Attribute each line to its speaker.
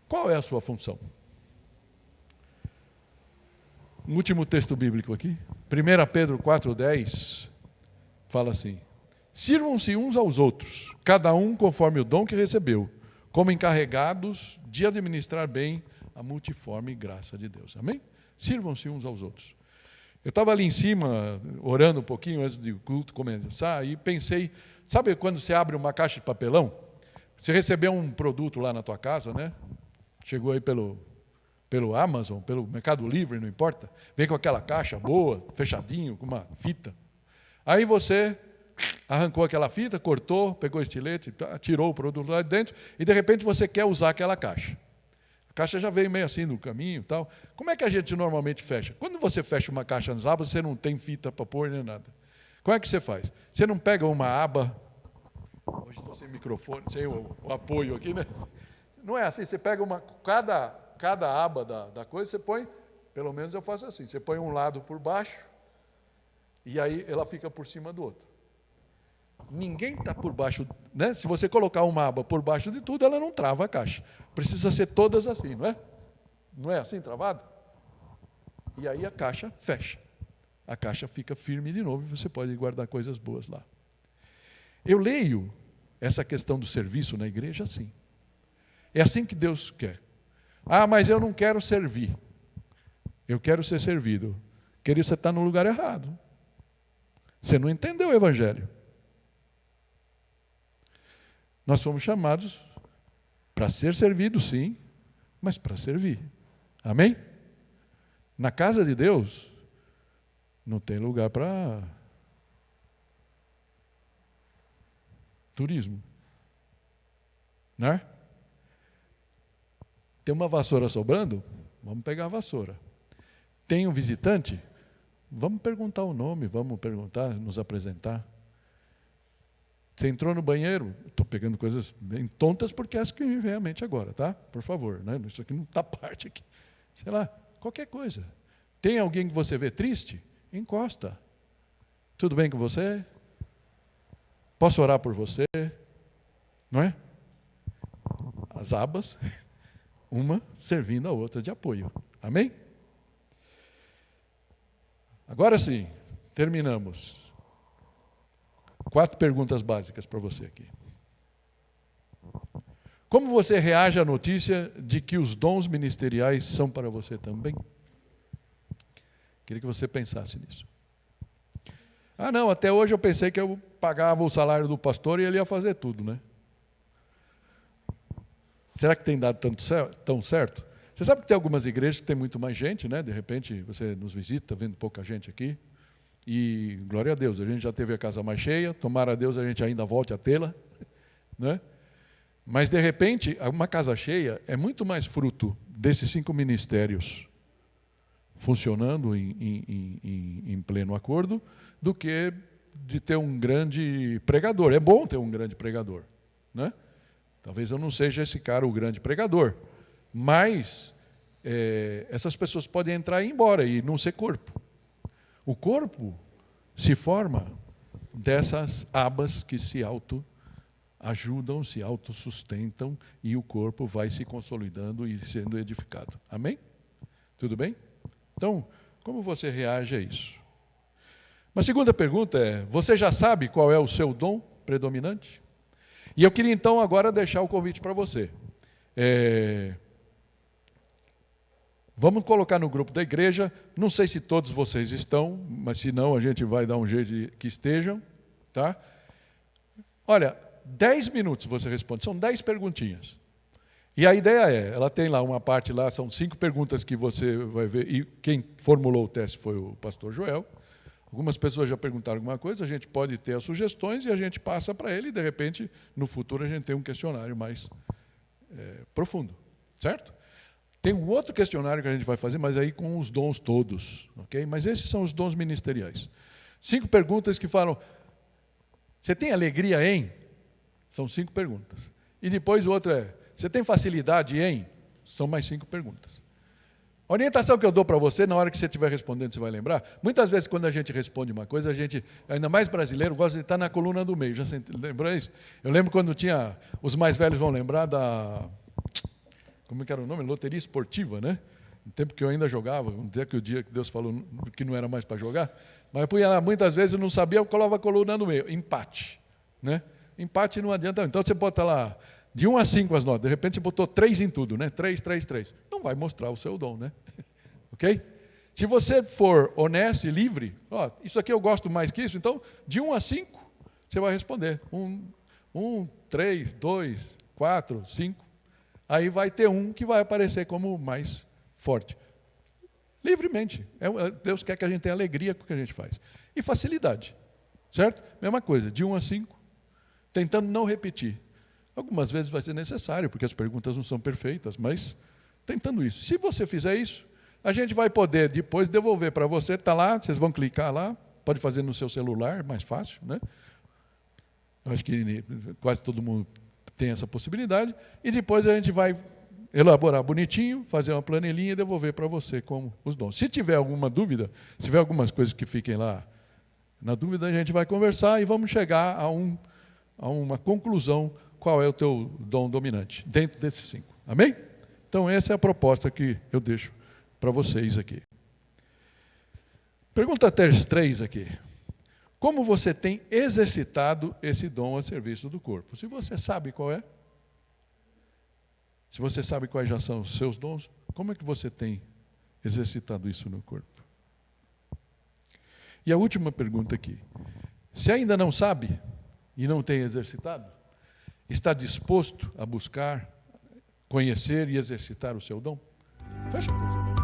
Speaker 1: Qual é a sua função? Um último texto bíblico aqui. 1 Pedro 4,10 fala assim: sirvam-se uns aos outros, cada um conforme o dom que recebeu, como encarregados de administrar bem a multiforme graça de Deus. Amém? Sirvam-se uns aos outros. Eu estava ali em cima, orando um pouquinho antes do culto começar, e pensei, sabe quando você abre uma caixa de papelão? Você recebeu um produto lá na tua casa, né? Chegou aí pelo Amazon, pelo Mercado Livre, não importa. Vem com aquela caixa boa, fechadinho, com uma fita. Aí você arrancou aquela fita, cortou, pegou o estilete, tirou o produto lá de dentro, e de repente você quer usar aquela caixa. A caixa já veio meio assim no caminho e tal. Como é que a gente normalmente fecha? Quando você fecha uma caixa nas abas, você não tem fita para pôr nem nada. Como é que você faz? Você não pega uma aba... Hoje estou sem microfone, sem o apoio aqui, né? Não é assim, você pega cada aba da coisa, você põe, pelo menos eu faço assim, você põe um lado por baixo, e aí ela fica por cima do outro. Ninguém está por baixo, né? Se você colocar uma aba por baixo de tudo, ela não trava a caixa. Precisa ser todas assim, não é? Não é assim travado? E aí a caixa fecha. A caixa fica firme de novo e você pode guardar coisas boas lá. Eu leio essa questão do serviço na igreja assim. É assim que Deus quer. Ah, mas eu não quero servir. Eu quero ser servido. Querido, você está no lugar errado. Você não entendeu o Evangelho. Nós fomos chamados para ser servidos, sim, mas para servir. Amém? Na casa de Deus, não tem lugar para turismo. Não é? Tem uma vassoura sobrando? Vamos pegar a vassoura. Tem um visitante? Vamos perguntar o nome, vamos perguntar, nos apresentar. Você entrou no banheiro? Estou pegando coisas bem tontas porque é as que me vem à mente agora, tá? Por favor, né? Isso aqui não está parte aqui. Sei lá, qualquer coisa. Tem alguém que você vê triste? Encosta. Tudo bem com você? Posso orar por você? Não é? As abas, uma servindo a outra de apoio. Amém? Agora sim, terminamos. 4 perguntas básicas para você aqui. Como você reage à notícia de que os dons ministeriais são para você também? Queria que você pensasse nisso. Ah, não, até hoje eu pensei que eu pagava o salário do pastor e ele ia fazer tudo, né? Será que tem dado tão certo? Você sabe que tem algumas igrejas que tem muito mais gente, né? De repente você nos visita, vendo pouca gente aqui. E, glória a Deus, a gente já teve a casa mais cheia, tomara a Deus a gente ainda volte a tê-la, né? Mas, de repente, uma casa cheia é muito mais fruto desses 5 ministérios funcionando em pleno acordo do que de ter um grande pregador. É bom ter um grande pregador, né? Talvez eu não seja esse cara o grande pregador, mas essas pessoas podem entrar e ir embora e não ser corpo. O corpo se forma dessas abas que se autoajudam, se autossustentam e o corpo vai se consolidando e sendo edificado. Amém? Tudo bem? Então, como você reage a isso? Uma segunda pergunta é, você já sabe qual é o seu dom predominante? E eu queria então agora deixar o convite para você. Vamos colocar no grupo da igreja, não sei se todos vocês estão, mas se não, a gente vai dar um jeito de que estejam, tá? Olha, 10 minutos você responde, são 10 perguntinhas. E a ideia ela tem lá uma parte lá, são 5 perguntas que você vai ver, e quem formulou o teste foi o pastor Joel. Algumas pessoas já perguntaram alguma coisa, a gente pode ter as sugestões e a gente passa para ele, e de repente, no futuro, a gente tem um questionário mais profundo, certo? Tem um outro questionário que a gente vai fazer, mas aí com os dons todos, ok? Mas esses são os dons ministeriais. 5 perguntas que falam, você tem alegria em? São 5 perguntas. E depois o outro você tem facilidade em? São mais 5 perguntas. A orientação que eu dou para você, na hora que você estiver respondendo, você vai lembrar, muitas vezes quando a gente responde uma coisa, a gente, ainda mais brasileiro, gosta de estar na coluna do meio. Já lembrou isso? Eu lembro quando tinha, os mais velhos vão lembrar como que era o nome? Loteria esportiva, né? No tempo que eu ainda jogava, o dia que Deus falou que não era mais para jogar, mas eu punha lá, muitas vezes eu não sabia, eu colava a coluna no meio, empate, né? Empate não adianta, então você bota lá, de 1 a 5 as notas, de repente você botou 3 em tudo, né? 3, 3, 3. Não vai mostrar o seu dom, né? Ok? Se você for honesto e livre, ó, isso aqui eu gosto mais que isso, então, de 1 a 5, você vai responder. 1, 3, 2, 4, 5. Aí vai ter um que vai aparecer como mais forte. Livremente. Deus quer que a gente tenha alegria com o que a gente faz. E facilidade. Certo? Mesma coisa, de 1 a 5, tentando não repetir. Algumas vezes vai ser necessário, porque as perguntas não são perfeitas, mas tentando isso. Se você fizer isso, a gente vai poder depois devolver para você, está lá, vocês vão clicar lá, pode fazer no seu celular, mais fácil, né? Eu acho que quase todo mundo tem essa possibilidade, e depois a gente vai elaborar bonitinho, fazer uma planilhinha e devolver para você como os dons. Se tiver alguma dúvida, se tiver algumas coisas que fiquem lá na dúvida, a gente vai conversar e vamos chegar a uma conclusão qual é o teu dom dominante, dentro desses 5. Amém? Então, essa é a proposta que eu deixo para vocês aqui. Pergunta 3 aqui. Como você tem exercitado esse dom a serviço do corpo? Se você sabe qual é, se você sabe quais já são os seus dons, como é que você tem exercitado isso no corpo? E a última pergunta aqui. Se ainda não sabe e não tem exercitado, está disposto a buscar, conhecer e exercitar o seu dom? Fecha a porta.